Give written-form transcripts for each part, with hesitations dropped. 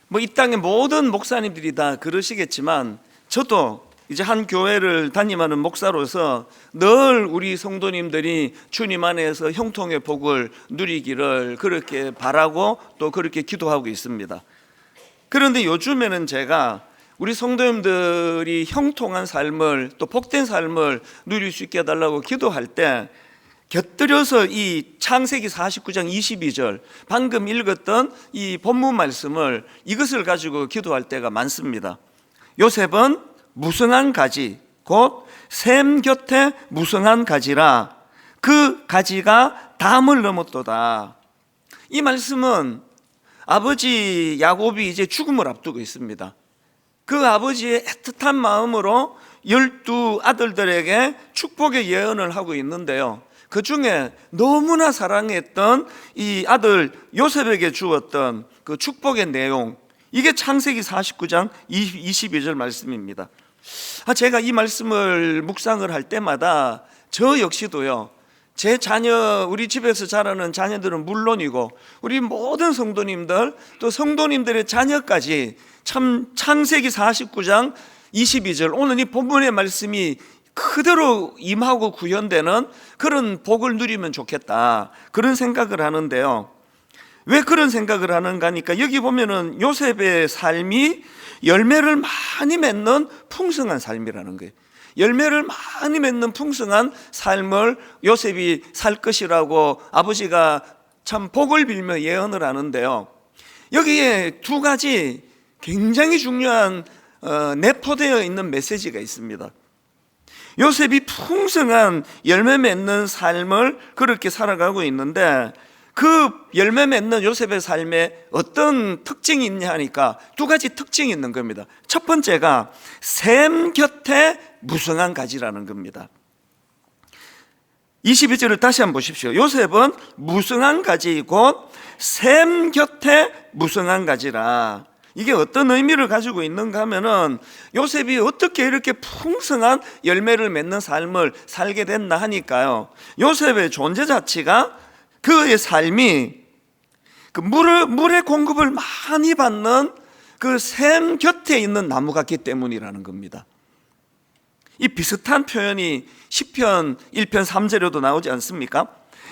뭐 이 땅의 모든 목사님들이 다 그러시겠지만 저도 이제 한 교회를 담임하는 목사로서 늘 우리 성도님들이 주님 안에서 형통의 복을 누리기를 그렇게 바라고 또 그렇게 기도하고 있습니다. 그런데 요즘에는 제가 우리 성도님들이 형통한 삶을 또 복된 삶을 누릴 수 있게 해달라고 기도할 때 곁들여서 이 창세기 49장 22절 방금 읽었던 이 본문 말씀을 이것을 가지고 기도할 때가 많습니다. 요셉은 무성한 가지 곧 샘 곁에 무성한 가지라 그 가지가 담을 넘었도다. 이 말씀은 아버지 야곱이 이제 죽음을 앞두고 있습니다. 그 아버지의 애틋한 마음으로 12 아들들에게 축복의 예언을 하고 있는데요, 그 중에 너무나 사랑했던 이 아들 요셉에게 주었던 그 축복의 내용, 이게 창세기 49장 22절 말씀입니다. 제가 이 말씀을 묵상을 할 때마다 저 역시도요, 제 자녀, 우리 집에서 자라는 자녀들은 물론이고 우리 모든 성도님들 또 성도님들의 자녀까지 참 창세기 49장 22절 오늘 이 본문의 말씀이 그대로 임하고 구현되는 그런 복을 누리면 좋겠다, 그런 생각을 하는데요. 왜 그런 생각을 하는가 하니까 여기 보면은 요셉의 삶이 열매를 많이 맺는 풍성한 삶이라는 거예요. 열매를 많이 맺는 풍성한 삶을 요셉이 살 것이라고 아버지가 참 복을 빌며 예언을 하는데요, 여기에 두 가지 굉장히 중요한 내포되어 있는 메시지가 있습니다. 요셉이 풍성한 열매 맺는 삶을 그렇게 살아가고 있는데 그 열매 맺는 요셉의 삶에 어떤 특징이 있냐 하니까 두 가지 특징이 있는 겁니다. 첫 번째가 샘 곁에 무성한 가지라는 겁니다. 22절을 다시 한번 보십시오. 요셉은 무성한 가지 곧 샘 곁에 무성한 가지라. 이게 어떤 의미를 가지고 있는가 하면은 요셉이 어떻게 이렇게 풍성한 열매를 맺는 삶을 살게 됐나 하니까요, 요셉의 존재 자체가 그의 삶이 그 물의 공급을 많이 받는 그 샘 곁에 있는 나무 같기 때문이라는 겁니다. 이 비슷한 표현이 시편 1편 3절에도 나오지 않습니까?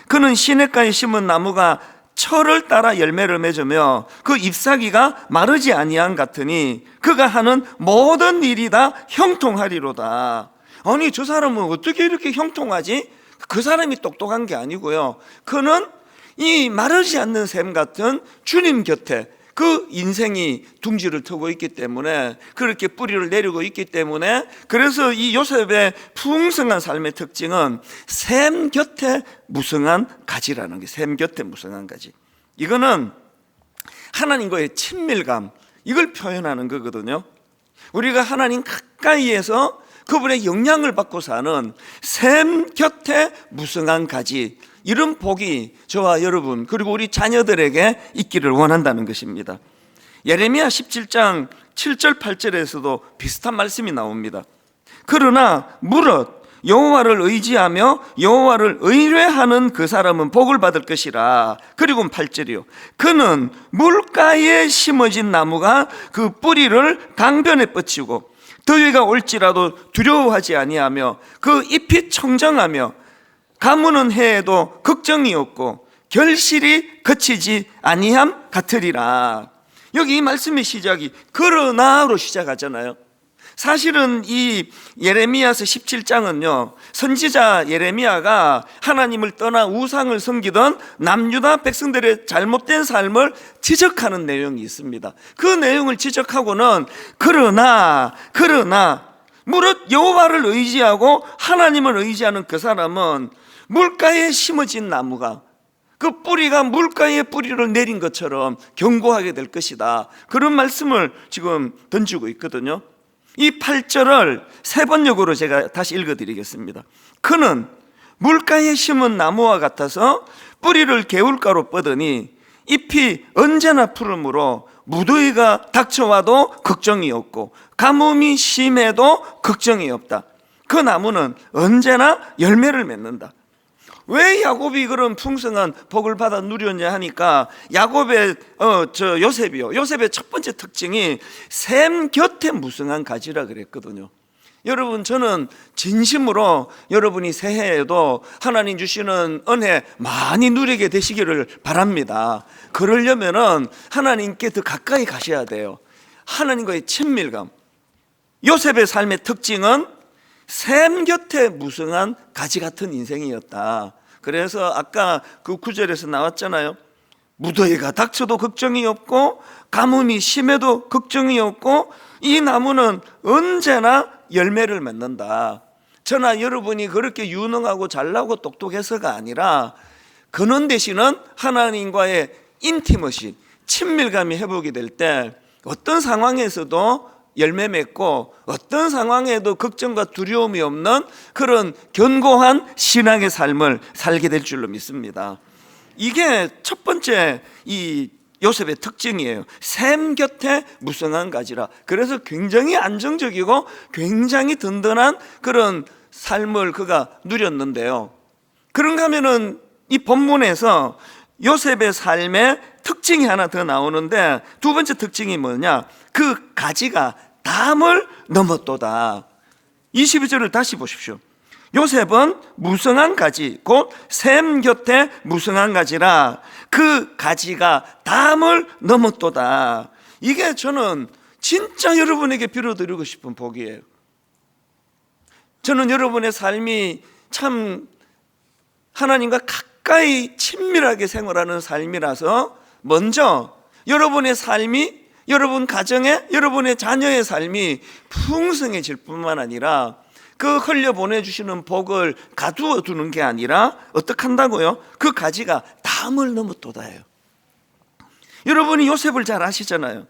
그는 시냇가에 심은 나무가 철을 따라 열매를 맺으며 그 잎사귀가 마르지 아니한 같으니 그가 하는 모든 일이 다 형통하리로다. 아니, 저 사람은 어떻게 이렇게 형통하지? 그 사람이 똑똑한 게 아니고요, 그는 이 마르지 않는 샘 같은 주님 곁에 그 인생이 둥지를 트고 있기 때문에, 그렇게 뿌리를 내리고 있기 때문에, 그래서 이 요셉의 풍성한 삶의 특징은 샘 곁에 무성한 가지라는 게, 샘 곁에 무성한 가지, 이거는 하나님과의 친밀감, 이걸 표현하는 거거든요. 우리가 하나님 가까이에서 그분의 영향을 받고 사는 샘 곁에 무성한 가지, 이런 복이 저와 여러분 그리고 우리 자녀들에게 있기를 원한다는 것입니다. 예레미야 17장 7절 8절에서도 비슷한 말씀이 나옵니다. 그러나 무릇 여호와를 의지하며 여호와를 의뢰하는 그 사람은 복을 받을 것이라. 그리고 8절이요, 그는 물가에 심어진 나무가 그 뿌리를 강변에 뻗치고 더위가 올지라도 두려워하지 아니하며 그 잎이 청정하며 가무는 해에도 걱정이 없고 결실이 그치지 아니함 같으리라. 여기 이 말씀의 시작이 그러나로 시작하잖아요. 사실은 이 예레미야서 17장은요, 선지자 예레미야가 하나님을 떠나 우상을 섬기던 남유다 백성들의 잘못된 삶을 지적하는 내용이 있습니다. 그 내용을 지적하고는 그러나 무릇 여호와를 의지하고 하나님을 의지하는 그 사람은 물가에 심어진 나무가 그 뿌리가 물가에 뿌리를 내린 것처럼 견고하게 될 것이다, 그런 말씀을 지금 던지고 있거든요. 이 8절을 세 번역으로 제가 다시 읽어드리겠습니다. 그는 물가에 심은 나무와 같아서 뿌리를 개울가로 뻗으니 잎이 언제나 푸르므로 무더위가 닥쳐와도 걱정이 없고 가뭄이 심해도 걱정이 없다. 그 나무는 언제나 열매를 맺는다. 왜 야곱이 그런 풍성한 복을 받아 누렸냐 하니까 요셉의 첫 번째 특징이 샘 곁에 무성한 가지라 그랬거든요. 여러분, 저는 진심으로 여러분이 새해에도 하나님 주시는 은혜 많이 누리게 되시기를 바랍니다. 그러려면은 하나님께 더 가까이 가셔야 돼요. 하나님과의 친밀감. 요셉의 삶의 특징은 샘 곁에 무성한 가지 같은 인생이었다. 그래서 아까 그 구절에서 나왔잖아요. 무더위가 닥쳐도 걱정이 없고 가뭄이 심해도 걱정이 없고 이 나무는 언제나 열매를 맺는다. 저나 여러분이 그렇게 유능하고 잘나고 똑똑해서가 아니라 근원 되시는 하나님과의 인티머시, 친밀감이 회복이 될 때 어떤 상황에서도 열매 맺고 어떤 상황에도 걱정과 두려움이 없는 그런 견고한 신앙의 삶을 살게 될 줄로 믿습니다. 이게 첫 번째 이 요셉의 특징이에요. 샘 곁에 무성한 가지라. 그래서 굉장히 안정적이고 굉장히 든든한 그런 삶을 그가 누렸는데요. 그런가 하면은 이 본문에서 요셉의 삶의 특징이 하나 더 나오는데, 두 번째 특징이 뭐냐? 그 가지가 담을 넘었도다. 22절을 다시 보십시오. 요셉은 무성한 가지, 곧 샘 곁에 무성한 가지라 그 가지가 담을 넘었도다. 이게 저는 진짜 여러분에게 빌어드리고 싶은 복이에요. 저는 여러분의 삶이 참 하나님과 가까이 친밀하게 생활하는 삶이라서 먼저 여러분의 삶이, 여러분 가정의, 여러분의 자녀의 삶이 풍성해질 뿐만 아니라 그 흘려보내주시는 복을 가두어 두는 게 아니라 어떻게 한다고요? 그 가지가 담을 넘었도다예요. 여러분이 요셉을 잘 아시잖아요.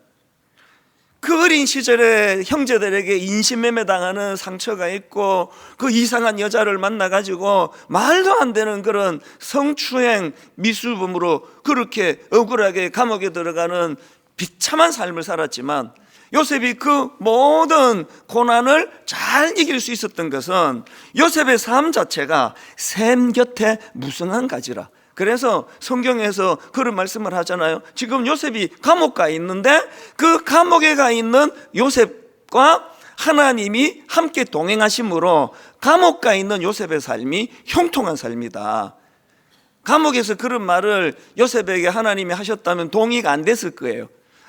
그 어린 시절에 형제들에게 인신매매 당하는 상처가 있고 그 이상한 여자를 만나가지고 말도 안 되는 그런 성추행 미수범으로 그렇게 억울하게 감옥에 들어가는 비참한 삶을 살았지만, 요셉이 그 모든 고난을 잘 이길 수 있었던 것은 요셉의 삶 자체가 샘 곁에 무성한 가지라. 그래서 성경에서 그런 말씀을 하잖아요. 지금 요셉이 감옥 가 있는데 그 감옥에 가 있는 요셉과 하나님이 함께 동행하심으로 감옥 가 있는 요셉의 삶이 형통한 삶이다. 감옥에서 그런 말을 요셉에게 하나님이 하셨다면 동의가 안 됐을 거예요.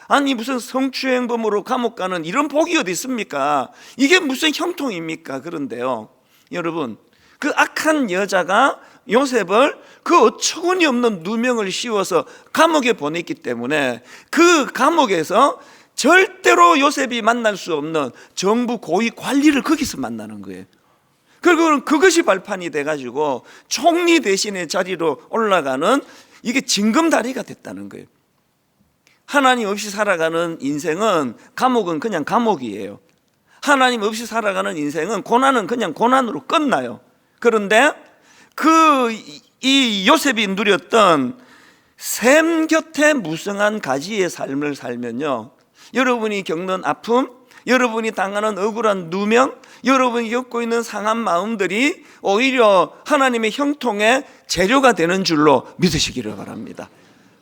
아니 무슨 성추행범으로 감옥 가는 이런 복이 어디 있습니까? 이게 무슨 형통입니까? 그런데요, 여러분, 그 악한 여자가 요셉을 그 어처구니 없는 누명을 씌워서 감옥에 보냈기 때문에 그 감옥에서 절대로 요셉이 만날 수 없는 정부 고위 관리를 거기서 만나는 거예요. 그리고 그것이 발판이 돼가지고 총리 대신의 자리로 올라가는, 이게 징검다리가 됐다는 거예요. 하나님 없이 살아가는 인생은, 감옥은 그냥 감옥이에요. 하나님 없이 살아가는 인생은, 고난은 그냥 고난으로 끝나요. 그런데 이 요셉이 누렸던 샘 곁에 무성한 가지의 삶을 살면요, 여러분이 겪는 아픔, 여러분이 당하는 억울한 누명, 여러분이 겪고 있는 상한 마음들이 오히려 하나님의 형통의 재료가 되는 줄로 믿으시기를 바랍니다.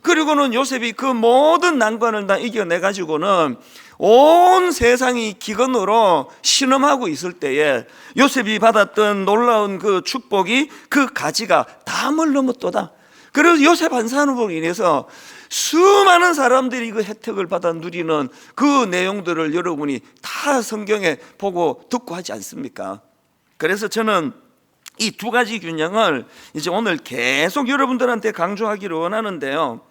그리고는 요셉이 그 모든 난관을 다 이겨내가지고는 온 세상이 기근으로 신음하고 있을 때에 요셉이 받았던 놀라운 그 축복이 그 가지가 담을 넘었도다. 그래서 요셉 한 사람으로 인해서 수많은 사람들이 그 혜택을 받아 누리는 그 내용들을 여러분이 다 성경에 보고 듣고 하지 않습니까? 그래서 저는 이 두 가지 균형을 이제 오늘 계속 여러분들한테 강조하기를 원하는데요,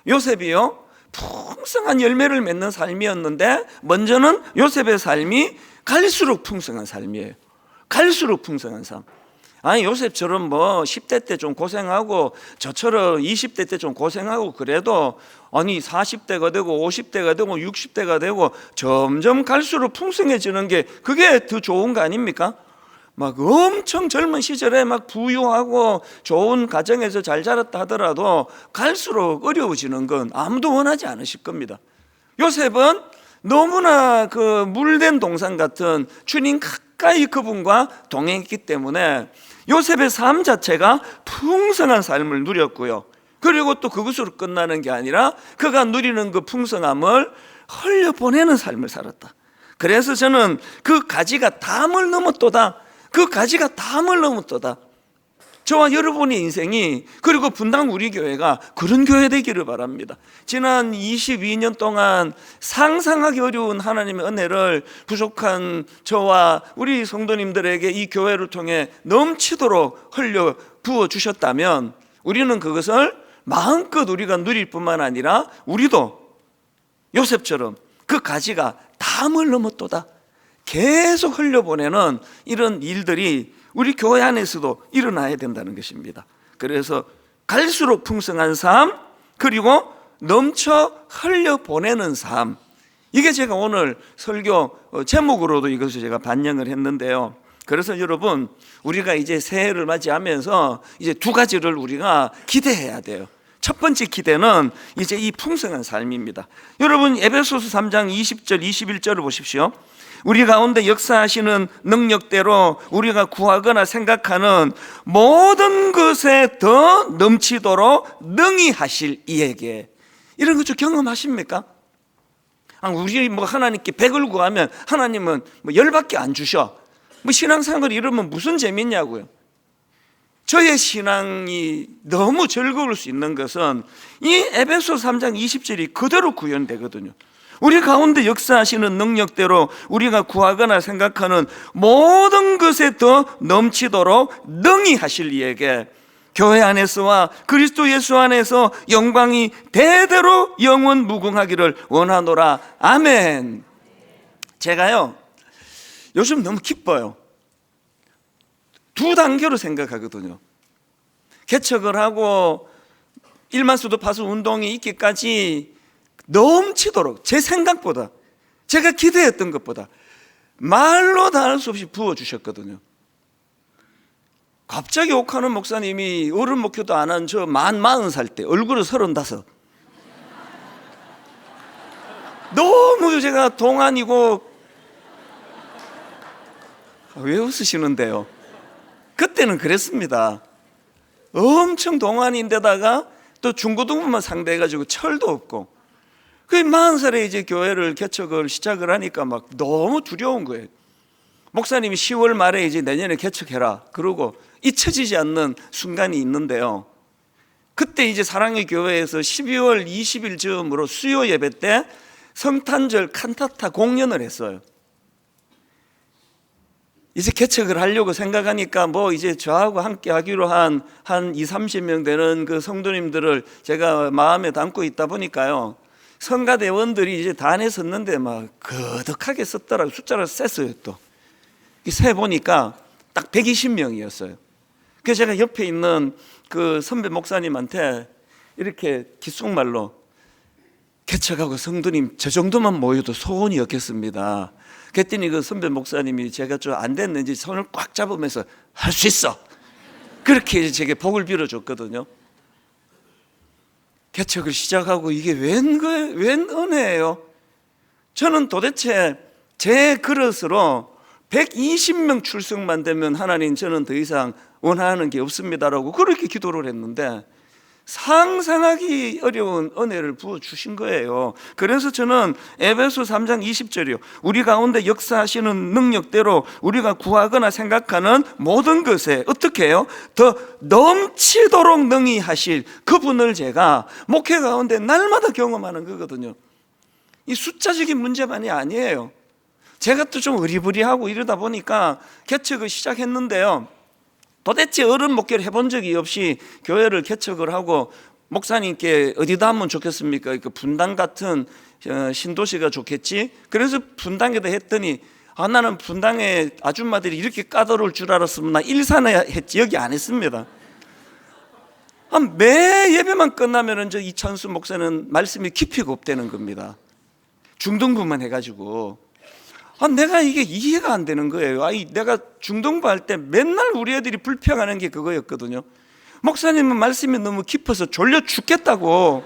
요셉이요, 풍성한 열매를 맺는 삶이었는데 먼저는 요셉의 삶이 갈수록 풍성한 삶이에요. 갈수록 풍성한 삶. 아니 요셉처럼 뭐 10대 때 좀 고생하고 저처럼 20대 때 좀 고생하고 그래도 아니 40대가 되고 50대가 되고 60대가 되고 점점 갈수록 풍성해지는 게 그게 더 좋은 거 아닙니까? 막 엄청 젊은 시절에 막 부유하고 좋은 가정에서 잘 자랐다 하더라도 갈수록 어려워지는 건 아무도 원하지 않으실 겁니다. 요셉은 너무나 그 물된 동산 같은 주님 가까이 그분과 동행했기 때문에 요셉의 삶 자체가 풍성한 삶을 누렸고요. 그리고 또 그것으로 끝나는 게 아니라 그가 누리는 그 풍성함을 흘려보내는 삶을 살았다. 그래서 저는 그 가지가 담을 넘었도다. 그 가지가 담을 넘었도다. 저와 여러분의 인생이, 그리고 분당 우리 교회가 그런 교회 되기를 바랍니다. 지난 22년 동안 상상하기 어려운 하나님의 은혜를 부족한 저와 우리 성도님들에게 이 교회를 통해 넘치도록 흘려 부어주셨다면 우리는 그것을 마음껏 우리가 누릴 뿐만 아니라 우리도 요셉처럼 그 가지가 담을 넘었도다 계속 흘려보내는 이런 일들이 우리 교회 안에서도 일어나야 된다는 것입니다. 그래서 갈수록 풍성한 삶, 그리고 넘쳐 흘려보내는 삶, 이게 제가 오늘 설교 제목으로도 이것을 제가 반영을 했는데요. 그래서 여러분, 우리가 이제 새해를 맞이하면서 이제 두 가지를 우리가 기대해야 돼요. 첫 번째 기대는 이제 이 풍성한 삶입니다. 여러분, 에베소서 3장 20절 21절을 보십시오. 우리 가운데 역사하시는 능력대로 우리가 구하거나 생각하는 모든 것에 더 넘치도록 능히 하실 이에게. 이런 것 좀 경험하십니까? 우리 하나님께 100을 구하면 하나님은 10밖에 안 주셔. 신앙생활 이러면 무슨 재밌냐고요. 저의 신앙이 너무 즐거울 수 있는 것은 이 에베소 3장 20절이 그대로 구현되거든요. 우리 가운데 역사하시는 능력대로 우리가 구하거나 생각하는 모든 것에 더 넘치도록 능히 하실 이에게 교회 안에서와 그리스도 예수 안에서 영광이 대대로 영원 무궁하기를 원하노라. 아멘. 제가요 요즘 너무 기뻐요. 두 단계로 생각하거든요. 개척을 하고 1만 수도 파수 운동이 있기까지 넘치도록 제 생각보다, 제가 기대했던 것보다 말로 다 할 수 없이 부어주셨거든요. 갑자기 옥하는 목사님이 어른 목회도 안 한 저 40살 때 얼굴은 35. 너무 제가 동안이고. 왜 웃으시는데요? 그때는 그랬습니다. 엄청 동안인데다가 또 중고등부만 상대해가지고 철도 없고, 그 40살에 이제 교회를 개척을 시작을 하니까 막 너무 두려운 거예요. 목사님이 10월 말에 이제 내년에 개척해라 그러고 잊혀지지 않는 순간이 있는데요. 그때 이제 사랑의 교회에서 12월 20일 즈음으로 수요 예배 때 성탄절 칸타타 공연을 했어요. 이제 개척을 하려고 생각하니까 이제 저하고 함께 하기로 한 20-30명 되는 그 성도님들을 제가 마음에 담고 있다 보니까요, 성가대원들이 이제 단에 섰는데 막 거득하게 썼더라고. 숫자를 셌어요. 또 세 보니까 딱 120명이었어요. 그래서 제가 옆에 있는 그 선배 목사님한테 이렇게 귓속말로, 개척하고 성도님 저 정도만 모여도 소원이 없겠습니다. 그랬더니 그 선배 목사님이 제가 좀 안 됐는지 손을 꽉 잡으면서 할 수 있어, 그렇게 제게 복을 빌어줬거든요. 개척을 시작하고 이게 웬 은혜예요. 저는 도대체 제 그릇으로 120명 출석만 되면 하나님 저는 더 이상 원하는 게 없습니다라고 그렇게 기도를 했는데 상상하기 어려운 은혜를 부어주신 거예요. 그래서 저는 에베소 3장 20절이요, 우리 가운데 역사하시는 능력대로 우리가 구하거나 생각하는 모든 것에 어떻게 해요? 더 넘치도록 능히 하실 그분을 제가 목회 가운데 날마다 경험하는 거거든요. 이 숫자적인 문제만이 아니에요. 제가 또 좀 의리부리하고 이러다 보니까 개척을 시작했는데요, 도대체 어른 목회를 해본 적이 없이 교회를 개척을 하고 목사님께 어디다 하면 좋겠습니까? 그 분당 같은 신도시가 좋겠지? 그래서 분당에다 했더니 나는 분당에 아줌마들이 이렇게 까다로울 줄 알았으면 나 일산에 했지 여기 안 했습니다. 매 예배만 끝나면 저 이찬수 목사는 말씀이 깊이가 없다는 겁니다. 중등부만 해가지고 내가 이게 이해가 안 되는 거예요. 내가 중등부 할 때 맨날 우리 애들이 불평하는 게 그거였거든요. 목사님은 말씀이 너무 깊어서 졸려 죽겠다고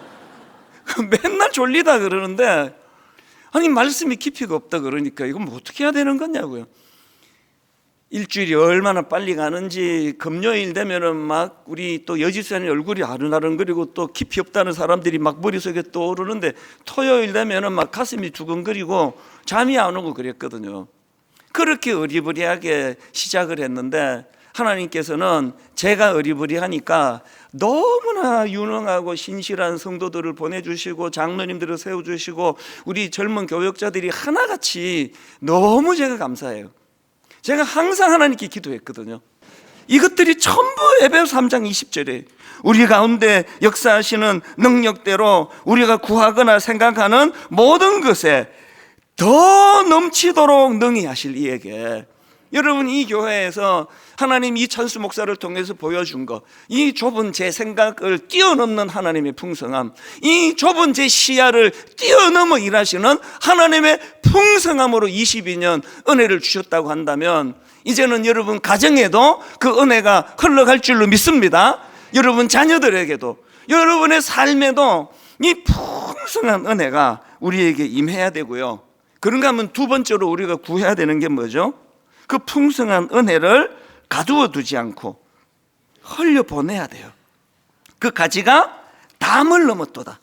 맨날 졸리다 그러는데, 아니 말씀이 깊이가 없다 그러니까 이건 뭐 어떻게 해야 되는 거냐고요. 일주일이 얼마나 빨리 가는지 금요일 되면은 막 우리 또 여지사님 얼굴이 아른아른거리고 또 깊이 없다는 사람들이 막 머릿속에 떠오르는데 토요일 되면은 막 가슴이 두근거리고 잠이 안 오고 그랬거든요. 그렇게 어리버리하게 시작을 했는데 하나님께서는 제가 어리버리하니까 너무나 유능하고 신실한 성도들을 보내주시고 장로님들을 세워주시고 우리 젊은 교역자들이 하나같이 너무 제가 감사해요. 제가 항상 하나님께 기도했거든요. 이것들이 전부 에베소 3장 20절에 우리 가운데 역사하시는 능력대로 우리가 구하거나 생각하는 모든 것에 더 넘치도록 능히 하실 이에게, 여러분 이 교회에서 하나님 이 찬수 목사를 통해서 보여준 것, 이 좁은 제 생각을 뛰어넘는 하나님의 풍성함, 이 좁은 제 시야를 뛰어넘어 일하시는 하나님의 풍성함으로 22년 은혜를 주셨다고 한다면 이제는 여러분 가정에도 그 은혜가 흘러갈 줄로 믿습니다. 여러분 자녀들에게도, 여러분의 삶에도 이 풍성한 은혜가 우리에게 임해야 되고요. 그런가 하면 두 번째로 우리가 구해야 되는 게 뭐죠? 그 풍성한 은혜를 가두어 두지 않고 흘려보내야 돼요. 그 가지가 담을 넘었도다.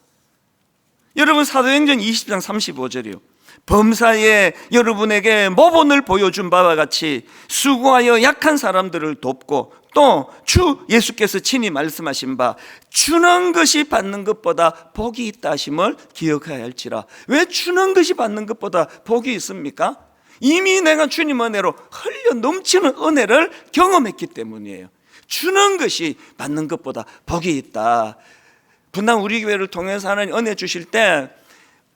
여러분 사도행전 20장 35절이요. 범사에 여러분에게 모본을 보여준 바와 같이 수고하여 약한 사람들을 돕고 또 주 예수께서 친히 말씀하신 바 주는 것이 받는 것보다 복이 있다 하심을 기억해야 할지라. 왜 주는 것이 받는 것보다 복이 있습니까? 이미 내가 주님 은혜로 흘려 넘치는 은혜를 경험했기 때문이에요. 주는 것이 받는 것보다 복이 있다. 분당 우리 교회를 통해서 하나님 은혜 주실 때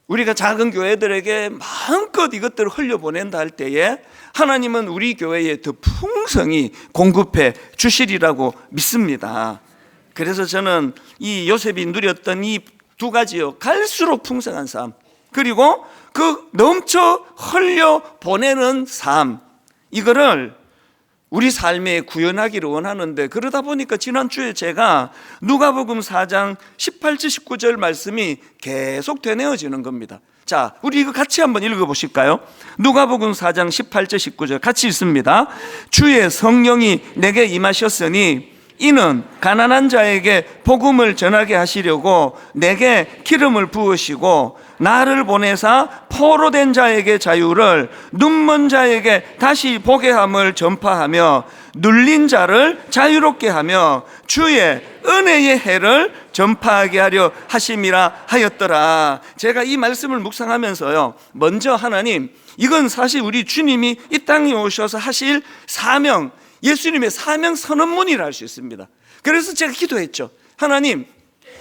우리가 작은 교회들에게 마음껏 이것들을 흘려보낸다 할 때에 하나님은 우리 교회에 더 풍성히 공급해 주시리라고 믿습니다. 그래서 저는 이 요셉이 누렸던 이 두 가지요, 갈수록 풍성한 삶, 그리고 그 넘쳐 흘려보내는 삶, 이거를 우리 삶에 구현하기를 원하는데, 그러다 보니까 지난주에 제가 누가복음 4장 18절 19절 말씀이 계속 되뇌어지는 겁니다. 자, 우리 이거 같이 한번 읽어보실까요? 누가복음 4장 18절 19절 같이 읽습니다. 주의 성령이 내게 임하셨으니 이는 가난한 자에게 복음을 전하게 하시려고 내게 기름을 부으시고 나를 보내사 포로된 자에게 자유를, 눈먼 자에게 다시 보게 함을 전파하며 눌린 자를 자유롭게 하며 주의 은혜의 해를 전파하게 하려 하심이라 하였더라. 제가 이 말씀을 묵상하면서요, 먼저 하나님, 이건 사실 우리 주님이 이 땅에 오셔서 하실 사명, 예수님의 사명 선언문이라 할 수 있습니다. 그래서 제가 기도했죠. 하나님,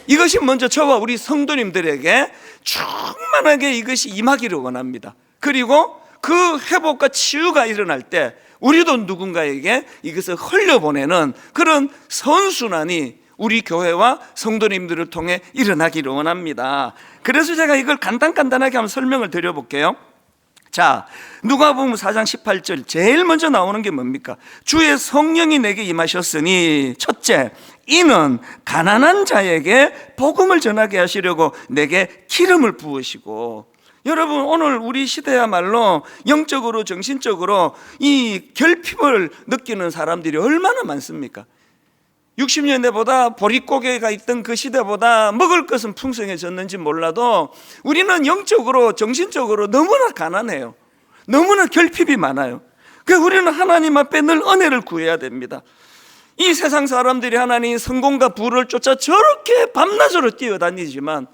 이것이 먼저 저와 우리 성도님들에게 충만하게 이것이 임하기를 원합니다. 그리고 그 회복과 치유가 일어날 때 우리도 누군가에게 이것을 흘려보내는 그런 선순환이 우리 교회와 성도님들을 통해 일어나기를 원합니다. 그래서 제가 이걸 간단하게 한번 설명을 드려볼게요. 자, 누가복음 4장 18절 제일 먼저 나오는 게 뭡니까? 주의 성령이 내게 임하셨으니, 첫째, 이는 가난한 자에게 복음을 전하게 하시려고 내게 기름을 부으시고. 여러분, 오늘 우리 시대야말로 영적으로 정신적으로 이 결핍을 느끼는 사람들이 얼마나 많습니까? 60년대보다 보릿고개가 있던 그 시대보다 먹을 것은 풍성해졌는지 몰라도 우리는 영적으로 정신적으로 너무나 가난해요. 너무나 결핍이 많아요. 그래서 우리는 하나님 앞에 늘 은혜를 구해야 됩니다. 이 세상 사람들이 하나님 성공과 부를 쫓아 저렇게 밤낮으로 뛰어다니지만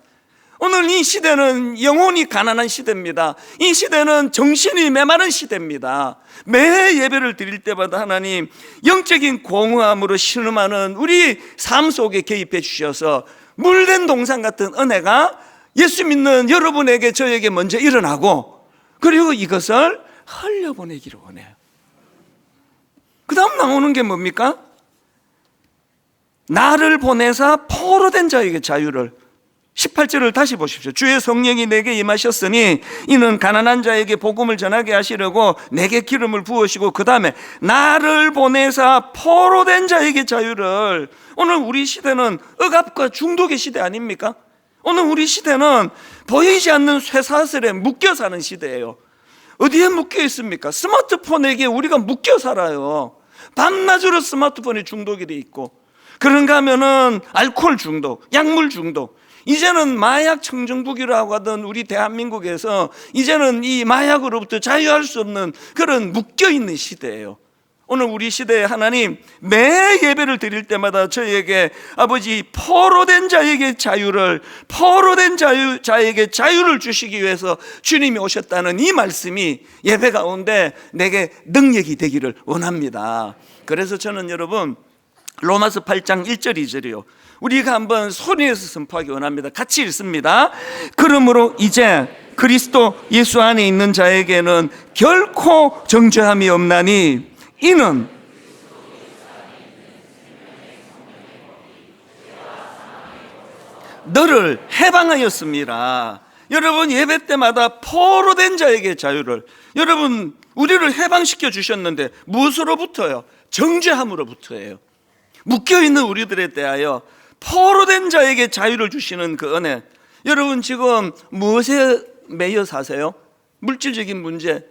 오늘 이 시대는 영혼이 가난한 시대입니다. 이 시대는 정신이 메마른 시대입니다. 매 예배를 드릴 때마다 하나님 영적인 공허함으로 신음하는 우리 삶 속에 개입해 주셔서 물된 동산 같은 은혜가 예수 믿는 여러분에게, 저에게 먼저 일어나고, 그리고 이것을 흘려보내기를 원해요. 그 다음 나오는 게 뭡니까? 나를 보내사 포로된 자에게 자유를. 18절을 다시 보십시오. 주의 성령이 내게 임하셨으니 이는 가난한 자에게 복음을 전하게 하시려고 내게 기름을 부으시고, 그 다음에 나를 보내사 포로된 자에게 자유를. 오늘 우리 시대는 억압과 중독의 시대 아닙니까? 오늘 우리 시대는 보이지 않는 쇠사슬에 묶여 사는 시대예요. 어디에 묶여 있습니까? 스마트폰에게 우리가 묶여 살아요. 밤낮으로 스마트폰에 중독이 돼 있고, 그런가 하면은 알코올 중독, 약물 중독, 이제는 마약 청정국이라고 하던 우리 대한민국에서 이제는 이 마약으로부터 자유할 수 없는 그런 묶여있는 시대예요. 오늘 우리 시대에 하나님 매 예배를 드릴 때마다 저희에게 아버지 포로된 자에게 자유를, 포로된 자에게 자유를 주시기 위해서 주님이 오셨다는 이 말씀이 예배 가운데 내게 능력이 되기를 원합니다. 그래서 저는 여러분 로마서 8장 1절 2절이요, 우리가 한번 소리내서 선포하기 원합니다. 같이 읽습니다. 그러므로 이제 그리스도 예수 안에 있는 자에게는 결코 정죄함이 없나니 이는 너를 해방하였습니다. 여러분 예배 때마다 포로된 자에게 자유를, 여러분 우리를 해방시켜 주셨는데 무엇으로부터요? 정죄함으로부터예요. 묶여있는 우리들에 대하여 포로된 자에게 자유를 주시는 그 은혜. 여러분 지금 무엇에 매여 사세요? 물질적인 문제,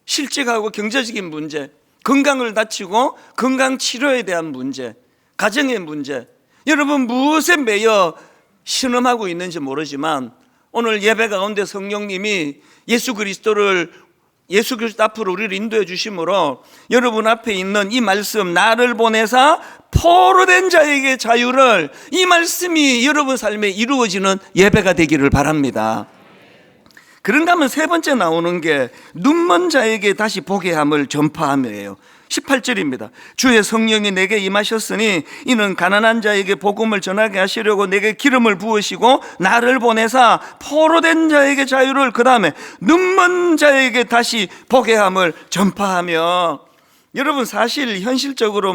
실직하고 경제적인 문제, 건강을 다치고 건강 치료에 대한 문제, 가정의 문제, 여러분 무엇에 매여 신음하고 있는지 모르지만 오늘 예배 가운데 성령님이 예수 그리스도 앞으로 우리를 인도해 주심으로 여러분 앞에 있는 이 말씀, 나를 보내사 포로된 자에게 자유를, 이 말씀이 여러분 삶에 이루어지는 예배가 되기를 바랍니다. 그런가 하면 세 번째 나오는 게 눈먼 자에게 다시 보게 함을 전파함이에요. 18절입니다. 주의 성령이 내게 임하셨으니 이는 가난한 자에게 복음을 전하게 하시려고 내게 기름을 부으시고 나를 보내사 포로된 자에게 자유를, 그 다음에 눈먼 자에게 다시 보게 함을 전파하며. 여러분 사실 현실적으로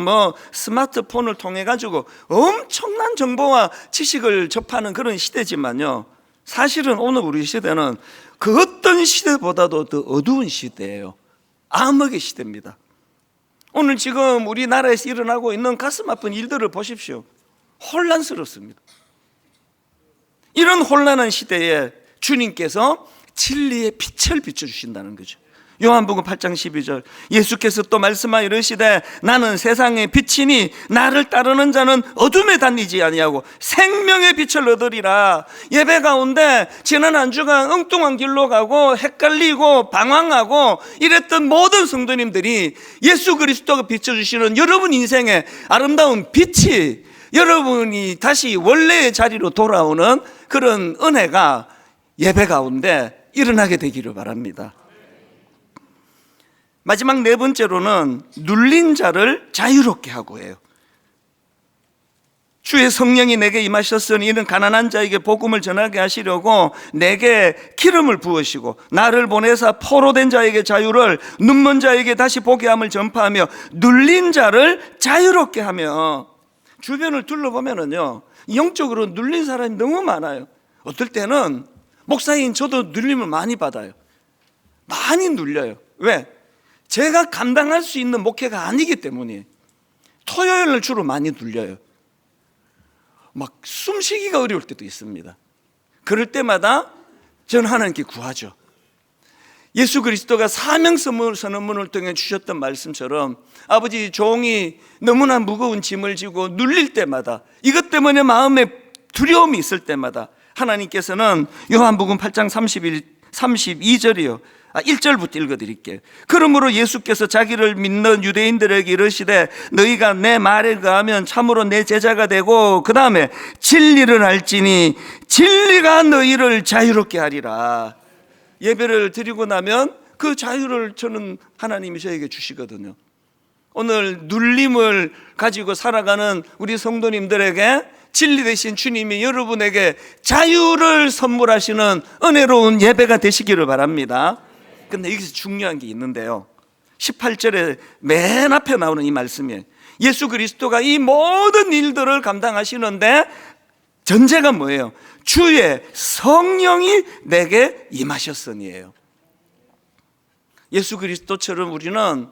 스마트폰을 통해 가지고 엄청난 정보와 지식을 접하는 그런 시대지만요, 사실은 오늘 우리 시대는 그 어떤 시대보다도 더 어두운 시대예요. 암흑의 시대입니다. 오늘 지금 우리나라에서 일어나고 있는 가슴 아픈 일들을 보십시오. 혼란스럽습니다. 이런 혼란한 시대에 주님께서 진리의 빛을 비춰주신다는 거죠. 요한복음 8장 12절, 예수께서 또 말씀하여 이르시되 나는 세상의 빛이니 나를 따르는 자는 어둠에 다니지 아니하고 생명의 빛을 얻으리라. 예배 가운데 지난 한 주간 엉뚱한 길로 가고 헷갈리고 방황하고 이랬던 모든 성도님들이 예수 그리스도가 비춰주시는 여러분 인생의 아름다운 빛이, 여러분이 다시 원래의 자리로 돌아오는 그런 은혜가 예배 가운데 일어나게 되기를 바랍니다. 마지막 네 번째로는 눌린 자를 자유롭게 하고 해요. 주의 성령이 내게 임하셨으니 이는 가난한 자에게 복음을 전하게 하시려고 내게 기름을 부으시고 나를 보내사 포로된 자에게 자유를, 눈먼 자에게 다시 보게 함을 전파하며 눌린 자를 자유롭게 하며. 주변을 둘러보면은요, 영적으로 눌린 사람이 너무 많아요. 어떨 때는 목사인 저도 눌림을 많이 받아요. 많이 눌려요. 왜? 제가 감당할 수 있는 목회가 아니기 때문이에요. 토요일을 주로 많이 눌려요. 막 숨쉬기가 어려울 때도 있습니다. 그럴 때마다 저는 하나님께 구하죠. 예수 그리스도가 사명 선언문을 통해 주셨던 말씀처럼 아버지, 종이 너무나 무거운 짐을 지고 눌릴 때마다, 이것 때문에 마음에 두려움이 있을 때마다 하나님께서는 요한복음 8장 32절이요, 1절부터 읽어드릴게요. 그러므로 예수께서 자기를 믿는 유대인들에게 이르시되 너희가 내 말에 거하면 참으로 내 제자가 되고 그 다음에 진리를 알지니 진리가 너희를 자유롭게 하리라. 예배를 드리고 나면 그 자유를 저는 하나님이 저에게 주시거든요. 오늘 눌림을 가지고 살아가는 우리 성도님들에게 진리 되신 주님이 여러분에게 자유를 선물하시는 은혜로운 예배가 되시기를 바랍니다. 근데 여기서 중요한 게 있는데요, 18절에 맨 앞에 나오는 이 말씀이에요. 예수 그리스도가 이 모든 일들을 감당하시는데 전제가 뭐예요? 주의 성령이 내게 임하셨으니에요. 예수 그리스도처럼 우리는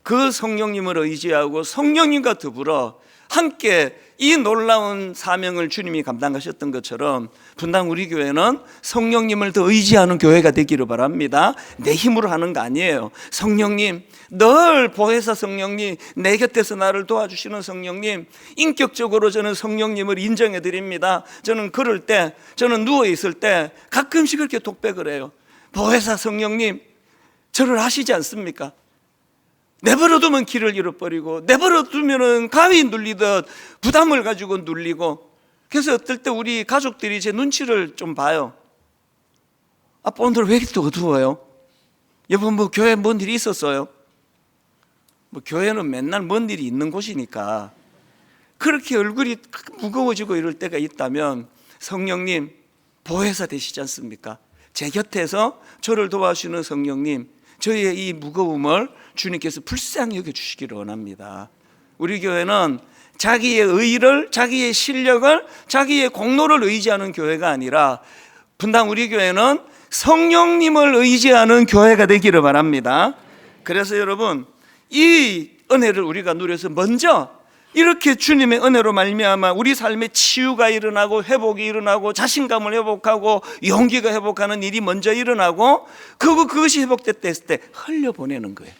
그 성령님을 의지하고 성령님과 더불어 함께 이 놀라운 사명을 주님이 감당하셨던 것처럼 분당 우리 교회는 성령님을 더 의지하는 교회가 되기를 바랍니다. 내 힘으로 하는 거 아니에요. 성령님, 늘 보혜사 성령님, 내 곁에서 나를 도와주시는 성령님, 인격적으로 저는 성령님을 인정해 드립니다. 저는 그럴 때, 저는 누워 있을 때 가끔씩 그렇게 독백을 해요. 보혜사 성령님, 저를 아시지 않습니까? 내버려 두면 길을 잃어버리고, 내버려 두면은 가위 눌리듯 부담을 가지고 눌리고. 그래서 어떨 때 우리 가족들이 제 눈치를 좀 봐요. 아빠 오늘 왜 이렇게 어두워요? 여보 뭐 교회 뭔 일이 있었어요? 뭐 교회는 맨날 뭔 일이 있는 곳이니까. 그렇게 얼굴이 무거워지고 이럴 때가 있다면 성령님 보혜사 되시지 않습니까? 제 곁에서 저를 도와주시는 성령님, 저희의 이 무거움을 주님께서 불쌍히 여겨주시기를 원합니다. 우리 교회는 자기의 의를, 자기의 실력을, 자기의 공로를 의지하는 교회가 아니라 분당 우리 교회는 성령님을 의지하는 교회가 되기를 바랍니다. 그래서 여러분, 이 은혜를 우리가 누려서 먼저 이렇게 주님의 은혜로 말미암아 우리 삶에 치유가 일어나고 회복이 일어나고 자신감을 회복하고 용기가 회복하는 일이 먼저 일어나고 그것이 회복됐을 때 흘려보내는 거예요.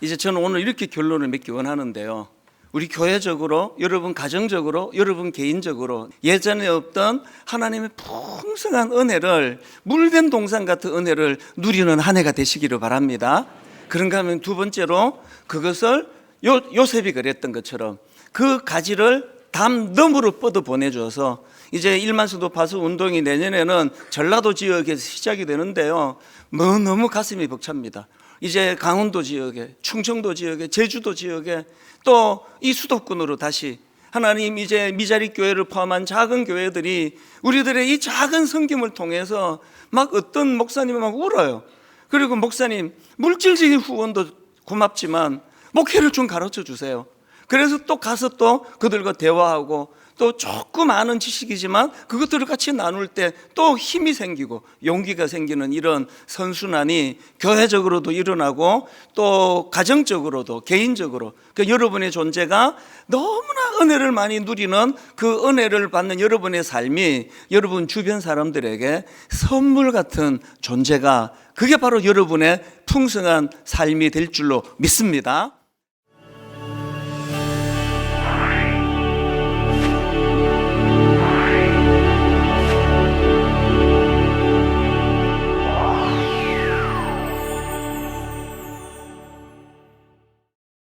이제 저는 오늘 이렇게 결론을 맺기 원하는데요, 우리 교회적으로, 여러분 가정적으로, 여러분 개인적으로 예전에 없던 하나님의 풍성한 은혜를, 물된 동산 같은 은혜를 누리는 한 해가 되시기를 바랍니다. 그런가 하면 두 번째로 그것을 요셉이 그랬던 것처럼 그 가지를 담 너머로 뻗어 보내줘서 이제 일만수도 파수 운동이 내년에는 전라도 지역에서 시작이 되는데요, 뭐 너무 가슴이 벅찹니다. 이제 강원도 지역에, 충청도 지역에, 제주도 지역에, 또 이 수도권으로 다시 하나님 이제 미자리 교회를 포함한 작은 교회들이 우리들의 이 작은 섬김을 통해서 막 어떤 목사님이 막 울어요. 그리고 목사님 물질적인 후원도 고맙지만 목회를 좀 가르쳐 주세요. 그래서 또 가서 또 그들과 대화하고 또 조금 아는 지식이지만 그것들을 같이 나눌 때 또 힘이 생기고 용기가 생기는 이런 선순환이 교회적으로도 일어나고 또 가정적으로도 개인적으로 여러분의 존재가 너무나 은혜를 많이 누리는 그 은혜를 받는 여러분의 삶이 여러분 주변 사람들에게 선물 같은 존재가, 그게 바로 여러분의 풍성한 삶이 될 줄로 믿습니다.